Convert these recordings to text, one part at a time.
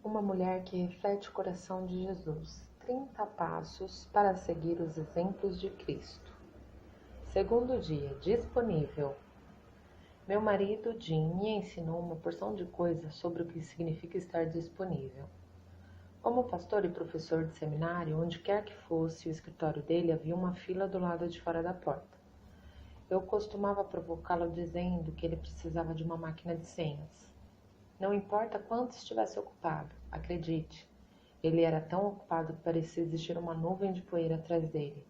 Uma mulher que reflete o coração de Jesus. 30 passos para seguir os exemplos de Cristo. Segundo dia, disponível. Meu marido Jim me ensinou uma porção de coisas sobre o que significa estar disponível. Como pastor e professor de seminário, onde quer que fosse o escritório dele, havia uma fila do lado de fora da porta. Eu costumava provocá-lo dizendo que ele precisava de uma máquina de senhas. Não importa quanto estivesse ocupado, acredite, ele era tão ocupado que parecia existir uma nuvem de poeira atrás dele.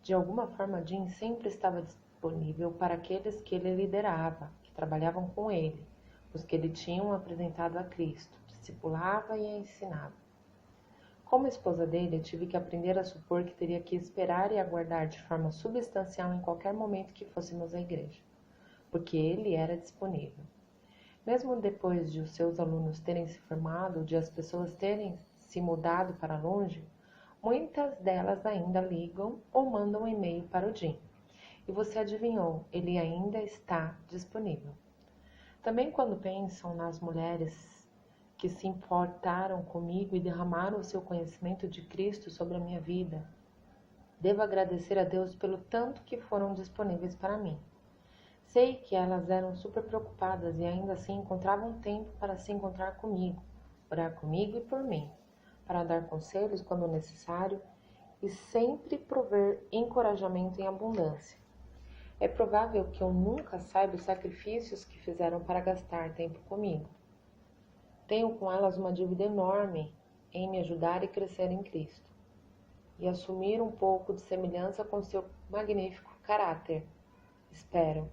De alguma forma, Jim sempre estava disponível para aqueles que ele liderava, que trabalhavam com ele, os que ele tinham apresentado a Cristo, discipulava e ensinava. Como esposa dele, eu tive que aprender a supor que teria que esperar e aguardar de forma substancial em qualquer momento que fôssemos à igreja, porque ele era disponível. Mesmo depois de os seus alunos terem se formado, de as pessoas terem se mudado para longe, muitas delas ainda ligam ou mandam um e-mail para o Jim. E você adivinhou, ele ainda está disponível. Também quando pensam nas mulheres que se importaram comigo e derramaram o seu conhecimento de Cristo sobre a minha vida, devo agradecer a Deus pelo tanto que foram disponíveis para mim. Sei que elas eram super preocupadas e ainda assim encontravam tempo para se encontrar comigo, orar comigo e por mim, para dar conselhos quando necessário e sempre prover encorajamento em abundância. É provável que eu nunca saiba os sacrifícios que fizeram para gastar tempo comigo. Tenho com elas uma dívida enorme em me ajudar e crescer em Cristo e assumir um pouco de semelhança com seu magnífico caráter. Espero.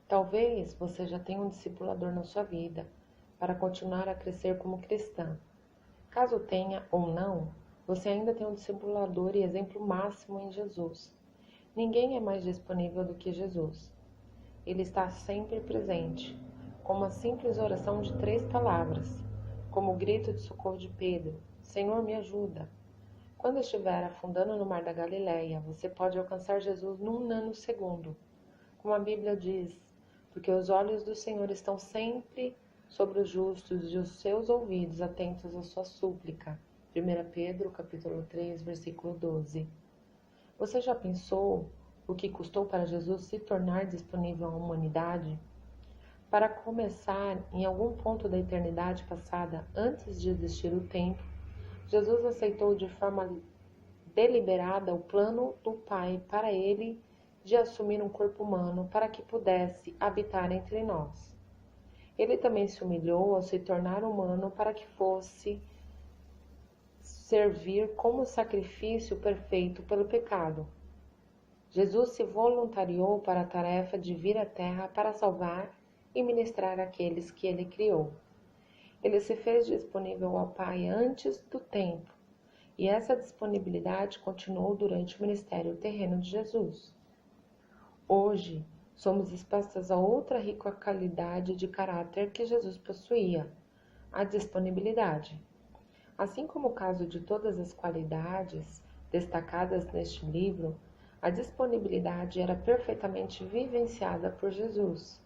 Talvez você já tenha um discipulador na sua vida para continuar a crescer como cristã. Caso tenha ou não, você ainda tem um discipulador e exemplo máximo em Jesus. Ninguém é mais disponível do que Jesus. Ele está sempre presente, com uma simples oração de 3 palavras, como o grito de socorro de Pedro: Senhor, me ajuda. Quando estiver afundando no mar da Galileia, você pode alcançar Jesus num nanosegundo. Como a Bíblia diz, porque os olhos do Senhor estão sempre sobre os justos e os seus ouvidos atentos à sua súplica. 1 Pedro, capítulo 3, versículo 12. Você já pensou o que custou para Jesus se tornar disponível à humanidade? Para começar, em algum ponto da eternidade passada, antes de existir o tempo, Jesus aceitou de forma deliberada o plano do Pai para ele de assumir um corpo humano para que pudesse habitar entre nós. Ele também se humilhou ao se tornar humano para que fosse servir como sacrifício perfeito pelo pecado. Jesus se voluntariou para a tarefa de vir à Terra para salvar e ministrar àqueles que ele criou. Ele se fez disponível ao Pai antes do tempo, e essa disponibilidade continuou durante o ministério terreno de Jesus. Hoje, somos expostas a outra rica qualidade de caráter que Jesus possuía, a disponibilidade. Assim como o caso de todas as qualidades destacadas neste livro, a disponibilidade era perfeitamente vivenciada por Jesus.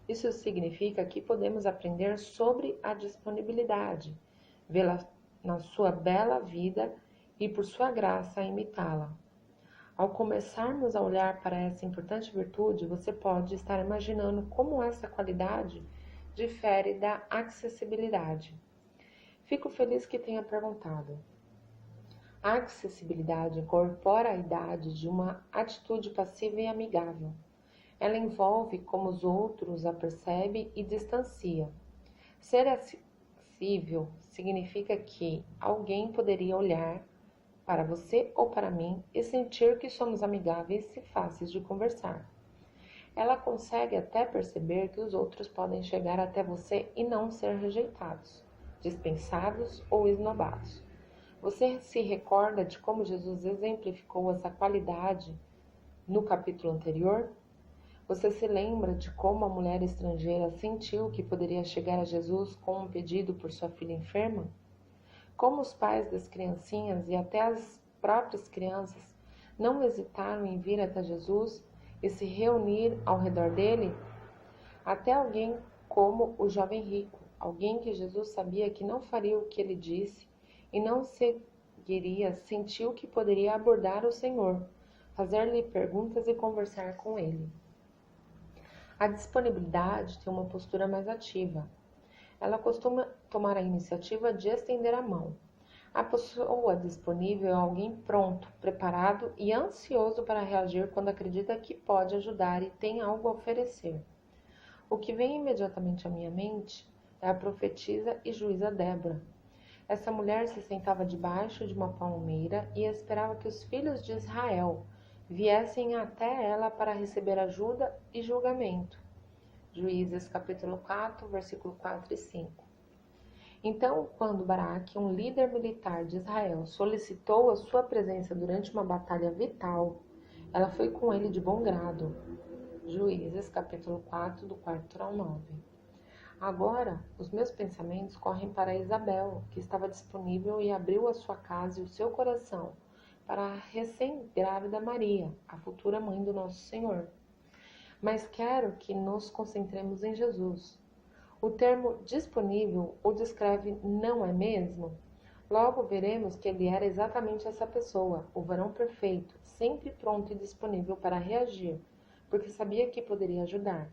Isso significa que podemos aprender sobre a disponibilidade, vê-la na sua bela vida e, por sua graça, imitá-la. Ao começarmos a olhar para essa importante virtude, você pode estar imaginando como essa qualidade difere da acessibilidade. Fico feliz que tenha perguntado. A acessibilidade incorpora a idade de uma atitude passiva e amigável. Ela envolve como os outros a percebem e distancia. Ser acessível significa que alguém poderia olhar para você ou para mim e sentir que somos amigáveis e fáceis de conversar. Ela consegue até perceber que os outros podem chegar até você e não ser rejeitados, dispensados ou esnobados. Você se recorda de como Jesus exemplificou essa qualidade no capítulo anterior? Você se lembra de como a mulher estrangeira sentiu que poderia chegar a Jesus com um pedido por sua filha enferma? Como os pais das criancinhas e até as próprias crianças não hesitaram em vir até Jesus e se reunir ao redor dele? Até alguém como o jovem rico, alguém que Jesus sabia que não faria o que ele disse e não seguiria, sentiu que poderia abordar o Senhor, fazer-lhe perguntas e conversar com ele. A disponibilidade tem uma postura mais ativa. Ela costuma tomar a iniciativa de estender a mão. A pessoa disponível é alguém pronto, preparado e ansioso para reagir quando acredita que pode ajudar e tem algo a oferecer. O que vem imediatamente à minha mente é a profetisa e juíza Débora. Essa mulher se sentava debaixo de uma palmeira e esperava que os filhos de Israel viessem até ela para receber ajuda e julgamento. Juízes capítulo 4, versículo 4 e 5. Então, quando Baraque, um líder militar de Israel, solicitou a sua presença durante uma batalha vital, ela foi com ele de bom grado. Juízes, capítulo 4, do 4 ao 9. Agora, os meus pensamentos correm para Isabel, que estava disponível e abriu a sua casa e o seu coração para a recém-grávida Maria, a futura mãe do nosso Senhor. Mas quero que nos concentremos em Jesus. O termo disponível o descreve, não é mesmo? Logo veremos que ele era exatamente essa pessoa, o varão perfeito, sempre pronto e disponível para reagir, porque sabia que poderia ajudar.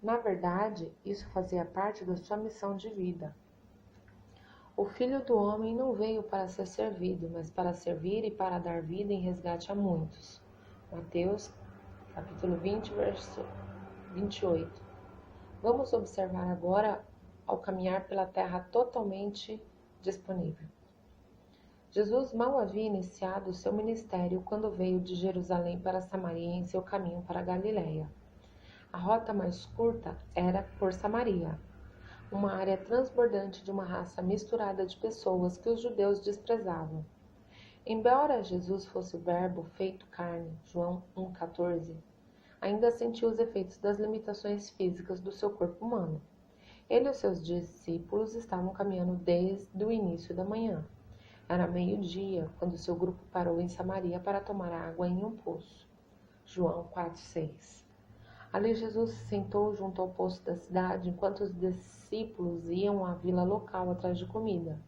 Na verdade, isso fazia parte da sua missão de vida. O Filho do Homem não veio para ser servido, mas para servir e para dar vida em resgate a muitos. Mateus, capítulo 20, verso 28. Vamos observar agora ao caminhar pela terra totalmente disponível. Jesus mal havia iniciado o seu ministério quando veio de Jerusalém para Samaria em seu caminho para Galiléia. A rota mais curta era por Samaria, uma área transbordante de uma raça misturada de pessoas que os judeus desprezavam. Embora Jesus fosse o Verbo feito carne, João 1,14, ainda sentiu os efeitos das limitações físicas do seu corpo humano. Ele e os seus discípulos estavam caminhando desde o início da manhã. Era meio-dia, quando seu grupo parou em Samaria para tomar água em um poço. João 4,6. Ali Jesus se sentou junto ao poço da cidade, enquanto os discípulos iam à vila local atrás de comida.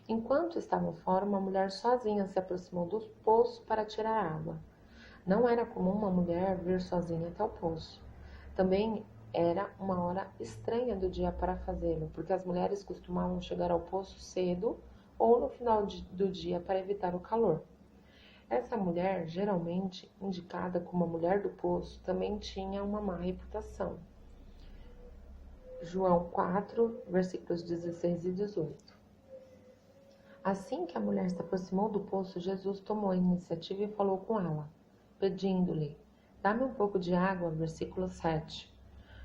Enquanto estavam fora, uma mulher sozinha se aproximou do poço para tirar água. Não era comum uma mulher vir sozinha até o poço. Também era uma hora estranha do dia para fazê-lo, porque as mulheres costumavam chegar ao poço cedo ou no final do dia para evitar o calor. Essa mulher, geralmente indicada como a mulher do poço, também tinha uma má reputação. João 4, versículos 16 e 18. Assim que a mulher se aproximou do poço, Jesus tomou a iniciativa e falou com ela, pedindo-lhe, dá-me um pouco de água, versículo 7.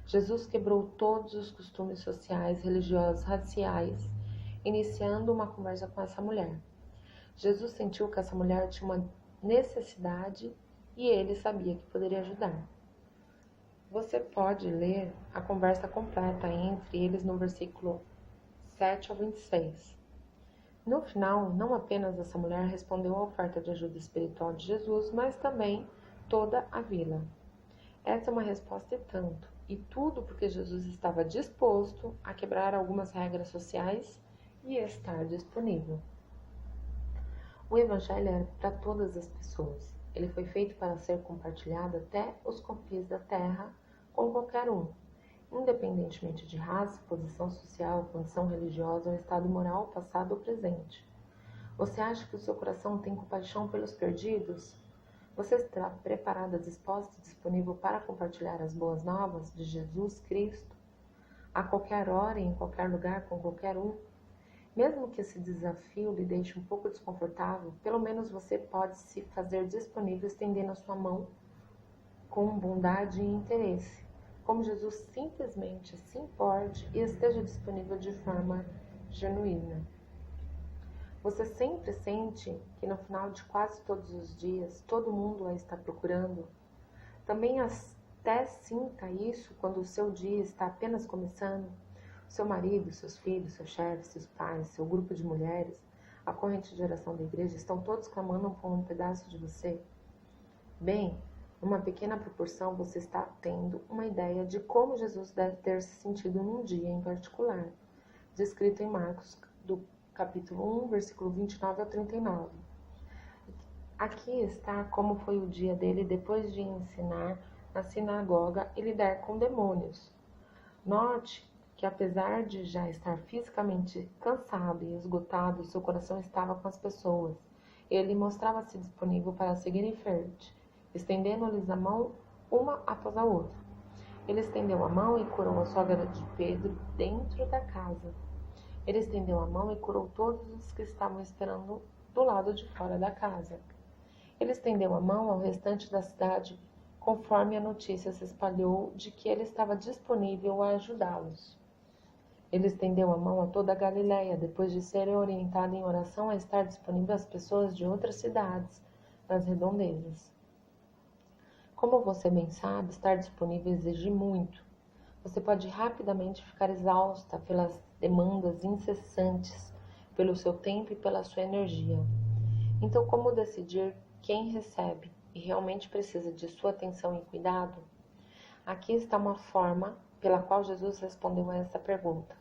Jesus quebrou todos os costumes sociais, religiosos, raciais, iniciando uma conversa com essa mulher. Jesus sentiu que essa mulher tinha uma necessidade e ele sabia que poderia ajudar. Você pode ler a conversa completa entre eles no versículo 7 ao 26. No final, não apenas essa mulher respondeu à oferta de ajuda espiritual de Jesus, mas também toda a vila. Essa é uma resposta e tanto, e tudo porque Jesus estava disposto a quebrar algumas regras sociais e estar disponível. O Evangelho é para todas as pessoas. Ele foi feito para ser compartilhado até os confins da terra com qualquer um, independentemente de raça, posição social, condição religiosa ou estado moral, passado ou presente. Você acha que o seu coração tem compaixão pelos perdidos? Você está preparada, disposta e disponível para compartilhar as boas novas de Jesus Cristo? A qualquer hora e em qualquer lugar com qualquer um? Mesmo que esse desafio lhe deixe um pouco desconfortável, pelo menos você pode se fazer disponível estendendo a sua mão com bondade e interesse, como Jesus simplesmente se importe e esteja disponível de forma genuína. Você sempre sente que no final de quase todos os dias, todo mundo a está procurando? Também até sinta isso quando o seu dia está apenas começando? Seu marido, seus filhos, seu chefe, seus pais, seu grupo de mulheres, a corrente de oração da igreja, estão todos clamando por um pedaço de você? Bem, numa pequena proporção você está tendo uma ideia de como Jesus deve ter se sentido num dia em particular. descrito em Marcos, do capítulo 1, versículo 29 ao 39. Aqui está como foi o dia dele depois de ensinar na sinagoga e lidar com demônios. Note que apesar de já estar fisicamente cansado e esgotado, seu coração estava com as pessoas. Ele mostrava-se disponível para seguir em frente, estendendo-lhes a mão uma após a outra. Ele estendeu a mão e curou a sogra de Pedro dentro da casa. Ele estendeu a mão e curou todos os que estavam esperando do lado de fora da casa. Ele estendeu a mão ao restante da cidade, conforme a notícia se espalhou de que ele estava disponível a ajudá-los. Ele estendeu a mão a toda a Galiléia, depois de ser orientado em oração a estar disponível às pessoas de outras cidades, nas redondezas. Como você bem sabe, estar disponível exige muito. Você pode rapidamente ficar exausta pelas demandas incessantes, pelo seu tempo e pela sua energia. Então, como decidir quem recebe e realmente precisa de sua atenção e cuidado? Aqui está uma forma pela qual Jesus respondeu a essa pergunta.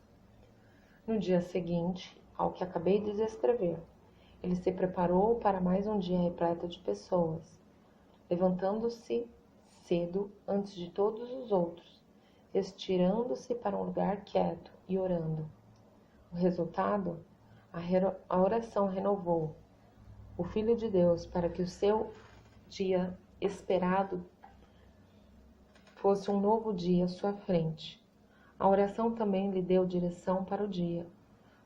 No dia seguinte, ao que acabei de descrever, ele se preparou para mais um dia repleto de pessoas, levantando-se cedo antes de todos os outros, estirando-se para um lugar quieto e orando. O resultado? A oração renovou o Filho de Deus para que o seu dia esperado fosse um novo dia à sua frente. A oração também lhe deu direção para o dia.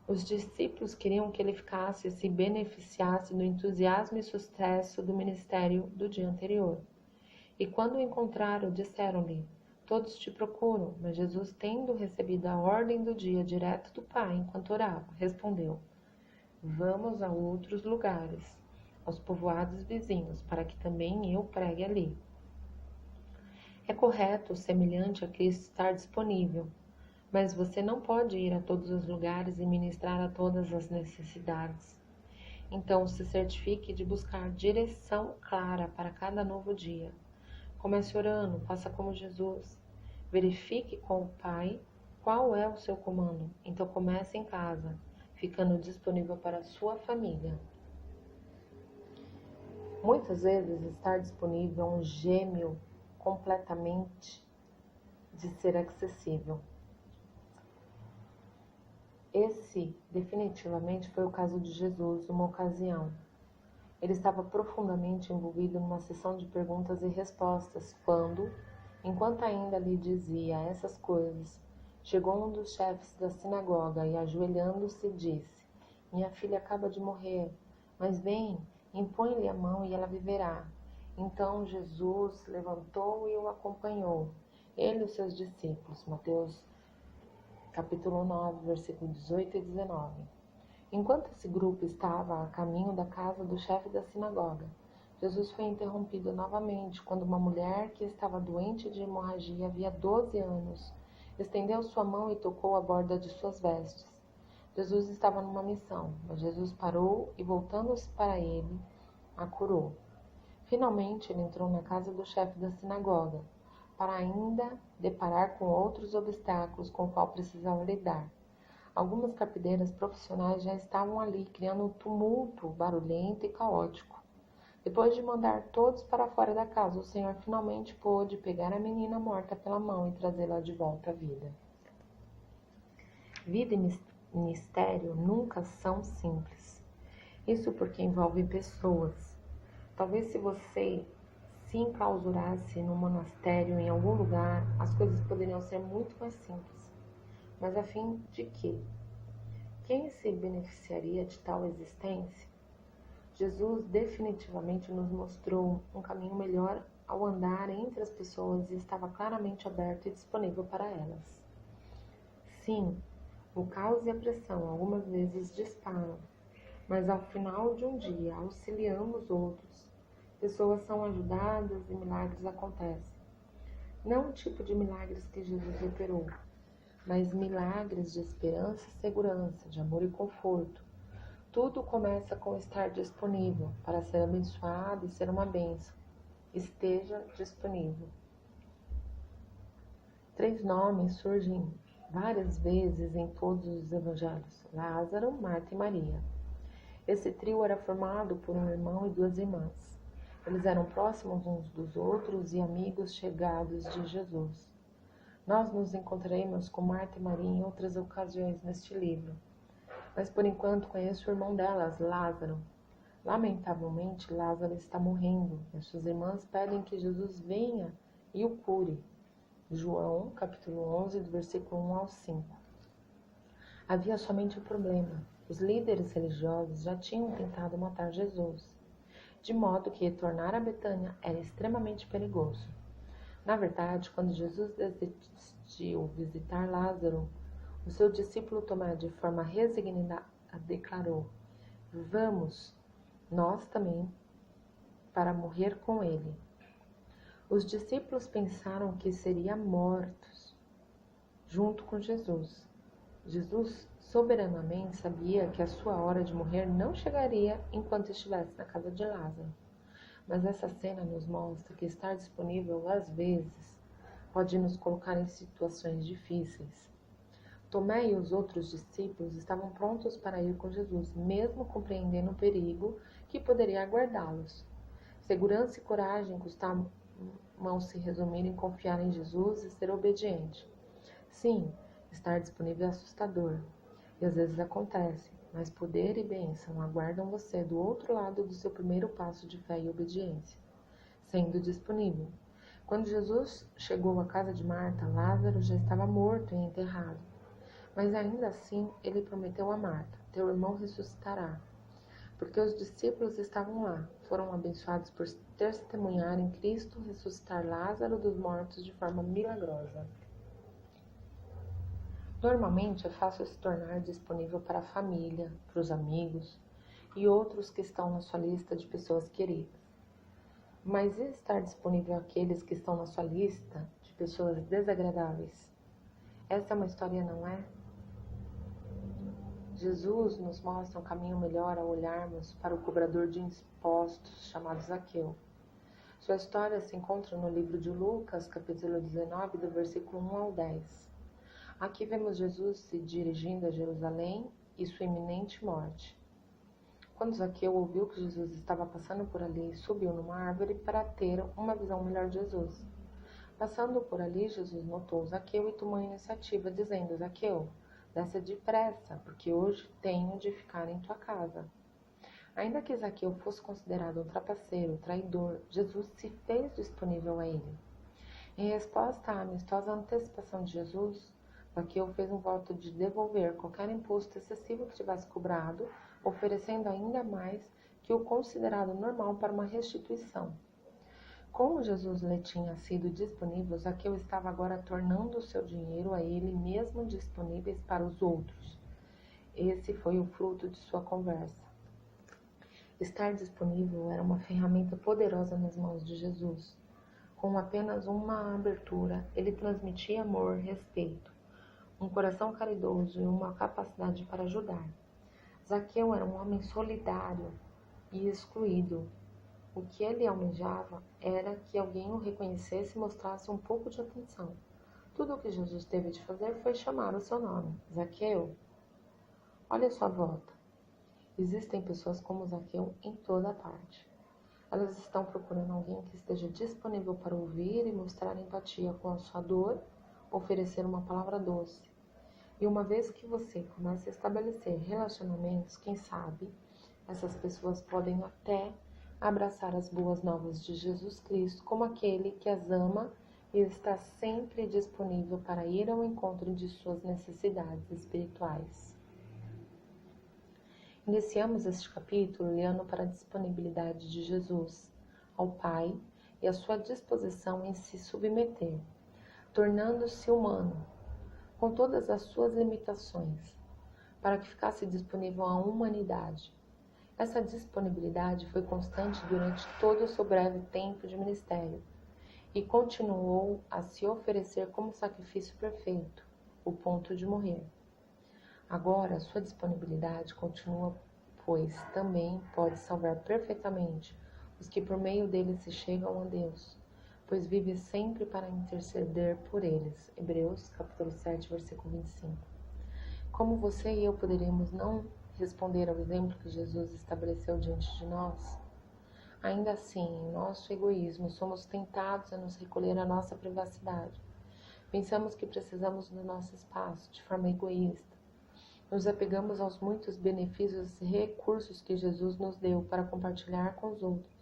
Os discípulos queriam que ele ficasse e se beneficiasse do entusiasmo e sucesso do ministério do dia anterior. E quando o encontraram, disseram-lhe: todos te procuram. Mas Jesus, tendo recebido a ordem do dia direto do Pai enquanto orava, respondeu: vamos a outros lugares, aos povoados vizinhos, para que também eu pregue ali. É correto, semelhante a Cristo, estar disponível, mas você não pode ir a todos os lugares e ministrar a todas as necessidades. Então, se certifique de buscar direção clara para cada novo dia. Comece orando, faça como Jesus. Verifique com o Pai qual é o seu comando. Então, comece em casa, ficando disponível para a sua família. Muitas vezes, estar disponível é um gêmeo completamente de ser acessível. Esse, definitivamente, foi o caso de Jesus, numa ocasião. Ele estava profundamente envolvido numa sessão de perguntas e respostas quando, enquanto ainda lhe dizia essas coisas, chegou um dos chefes da sinagoga e, ajoelhando-se, disse: minha filha acaba de morrer, mas vem, impõe-lhe a mão e ela viverá. Então Jesus levantou e o acompanhou, ele e os seus discípulos. Mateus capítulo 9, versículos 18 e 19. Enquanto esse grupo estava a caminho da casa do chefe da sinagoga, Jesus foi interrompido novamente quando uma mulher que estava doente de hemorragia havia 12 anos estendeu sua mão e tocou a borda de suas vestes. Jesus estava numa missão, mas Jesus parou e, voltando-se para ele, a curou. Finalmente, ele entrou na casa do chefe da sinagoga, para ainda deparar com outros obstáculos com os quais precisava lidar. Algumas carpideiras profissionais já estavam ali, criando um tumulto barulhento e caótico. Depois de mandar todos para fora da casa, o Senhor finalmente pôde pegar a menina morta pela mão e trazê-la de volta à vida. Vida e ministério nunca são simples. Isso porque envolve pessoas. Talvez se você se enclausurasse num monastério em algum lugar, as coisas poderiam ser muito mais simples. Mas a fim de quê? Quem se beneficiaria de tal existência? Jesus definitivamente nos mostrou um caminho melhor ao andar entre as pessoas e estava claramente aberto e disponível para elas. Sim, o caos e a pressão algumas vezes disparam, mas ao final de um dia, auxiliamos outros. Pessoas são ajudadas e milagres acontecem. Não o tipo de milagres que Jesus operou, mas milagres de esperança e segurança, de amor e conforto. Tudo começa com estar disponível para ser abençoado e ser uma bênção. Esteja disponível. 3 nomes surgem várias vezes em todos os evangelhos: Lázaro, Marta e Maria. Esse trio era formado por um irmão e duas irmãs. Eles eram próximos uns dos outros e amigos chegados de Jesus. Nós nos encontraremos com Marta e Maria em outras ocasiões neste livro, mas por enquanto conheço o irmão delas, Lázaro. Lamentavelmente, Lázaro está morrendo e as suas irmãs pedem que Jesus venha e o cure. João, capítulo 11, do versículo 1 ao 5. Havia somente um problema. Os líderes religiosos já tinham tentado matar Jesus, de modo que retornar a Betânia era extremamente perigoso. Na verdade, quando Jesus decidiu visitar Lázaro, o seu discípulo Tomé, de forma resignada, declarou: Vamos, nós também, para morrer com ele. Os discípulos pensaram que seriam mortos junto com Jesus. Jesus soberanamente sabia que a sua hora de morrer não chegaria enquanto estivesse na casa de Lázaro. Mas essa cena nos mostra que estar disponível às vezes pode nos colocar em situações difíceis. Tomé e os outros discípulos estavam prontos para ir com Jesus, mesmo compreendendo o perigo que poderia aguardá-los. Segurança e coragem costumavam se resumir em confiar em Jesus e ser obediente. Sim, estar disponível é assustador, e às vezes acontece, mas poder e bênção aguardam você do outro lado do seu primeiro passo de fé e obediência, sendo disponível. Quando Jesus chegou à casa de Marta, Lázaro já estava morto e enterrado. Mas ainda assim, ele prometeu a Marta: teu irmão ressuscitará. Porque os discípulos estavam lá, foram abençoados por testemunhar em Cristo ressuscitar Lázaro dos mortos de forma milagrosa. Normalmente é fácil se tornar disponível para a família, para os amigos e outros que estão na sua lista de pessoas queridas. Mas e estar disponível àqueles que estão na sua lista de pessoas desagradáveis? Essa é uma história, não é? Jesus nos mostra um caminho melhor ao olharmos para o cobrador de impostos chamado Zaqueu. Sua história se encontra no livro de Lucas, capítulo 19, do versículo 1 ao 10. Aqui vemos Jesus se dirigindo a Jerusalém e sua iminente morte. Quando Zaqueu ouviu que Jesus estava passando por ali, subiu numa árvore para ter uma visão melhor de Jesus. Passando por ali, Jesus notou Zaqueu e tomou a iniciativa, dizendo: Zaqueu, desce depressa, porque hoje tenho de ficar em tua casa. Ainda que Zaqueu fosse considerado um trapaceiro, traidor, Jesus se fez disponível a ele. Em resposta à amistosa antecipação de Jesus, Zaqueu fez um voto de devolver qualquer imposto excessivo que tivesse cobrado, oferecendo ainda mais que o considerado normal para uma restituição. Como Jesus lhe tinha sido disponível, Zaqueu estava agora tornando o seu dinheiro a ele mesmo disponíveis para os outros. Esse foi o fruto de sua conversa. Estar disponível era uma ferramenta poderosa nas mãos de Jesus. Com apenas uma abertura, ele transmitia amor, respeito, um coração caridoso e uma capacidade para ajudar. Zaqueu era um homem solidário e excluído. O que ele almejava era que alguém o reconhecesse e mostrasse um pouco de atenção. Tudo o que Jesus teve de fazer foi chamar o seu nome. Zaqueu, olha a sua volta. Existem pessoas como Zaqueu em toda parte. Elas estão procurando alguém que esteja disponível para ouvir e mostrar empatia com a sua dor, oferecer uma palavra doce. E uma vez que você começa a estabelecer relacionamentos, quem sabe, essas pessoas podem até abraçar as boas novas de Jesus Cristo como aquele que as ama e está sempre disponível para ir ao encontro de suas necessidades espirituais. Iniciamos este capítulo olhando para a disponibilidade de Jesus ao Pai e a sua disposição em se submeter, tornando-se humano, com todas as suas limitações, para que ficasse disponível à humanidade. Essa disponibilidade foi constante durante todo o seu breve tempo de ministério e continuou a se oferecer como sacrifício perfeito, o ponto de morrer. Agora, sua disponibilidade continua, pois também pode salvar perfeitamente os que por meio dele se chegam a Deus. pois vive sempre para interceder por eles. Hebreus capítulo 7, versículo 25. Como você e eu poderíamos não responder ao exemplo que Jesus estabeleceu diante de nós? Ainda assim, em nosso egoísmo, somos tentados a nos recolher à nossa privacidade. Pensamos que precisamos do nosso espaço de forma egoísta. Nos apegamos aos muitos benefícios e recursos que Jesus nos deu para compartilhar com os outros.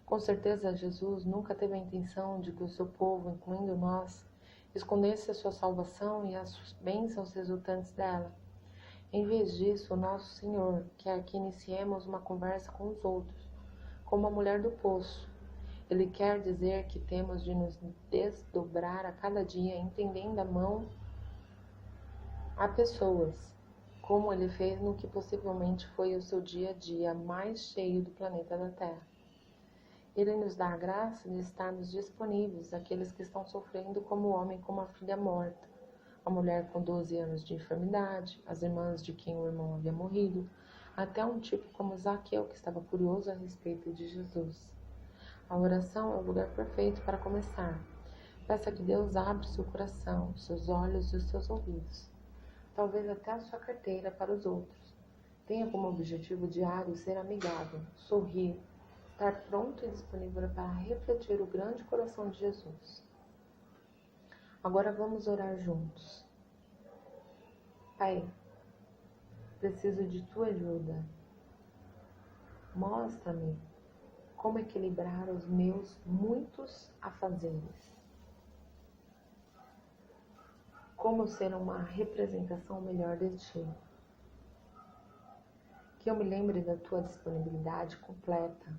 Com certeza, Jesus nunca teve a intenção de que o seu povo, incluindo nós, escondesse a sua salvação e as bênçãos resultantes dela. Em vez disso, o nosso Senhor quer que iniciemos uma conversa com os outros, como a mulher do poço. Ele quer dizer que temos de nos desdobrar a cada dia, entendendo a mão a pessoas, como ele fez no que possivelmente foi o seu dia a dia mais cheio do planeta da Terra. Ele nos dá a graça de estarmos disponíveis àqueles que estão sofrendo como o homem com uma filha morta, a mulher com 12 anos de enfermidade, as irmãs de quem o irmão havia morrido, até um tipo como Zaqueu, que estava curioso a respeito de Jesus. A oração é o lugar perfeito para começar. Peça que Deus abra seu coração, seus olhos e os seus ouvidos. Talvez até a sua carteira para os outros. Tenha como objetivo diário ser amigável, sorrir, estar pronto e disponível para refletir o grande coração de Jesus. Agora vamos orar juntos. Pai, preciso de tua ajuda. Mostra-me como equilibrar os meus muitos afazeres. Como ser uma representação melhor de ti. Que eu me lembre da tua disponibilidade completa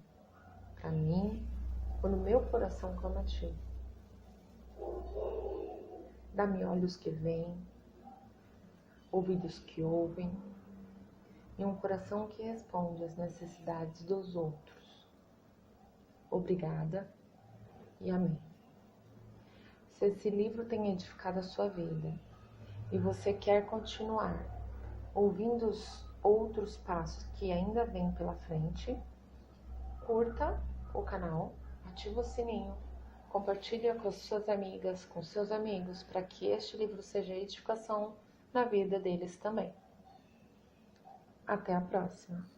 para mim, quando meu coração clama a ti. Dá-me olhos que veem, ouvidos que ouvem e um coração que responde às necessidades dos outros. Obrigada e amém. Se esse livro tem edificado a sua vida e você quer continuar ouvindo os outros passos que ainda vêm pela frente, curta o canal, ativa o sininho, compartilhe com as suas amigas, com seus amigos, para que este livro seja edificação na vida deles também. Até a próxima!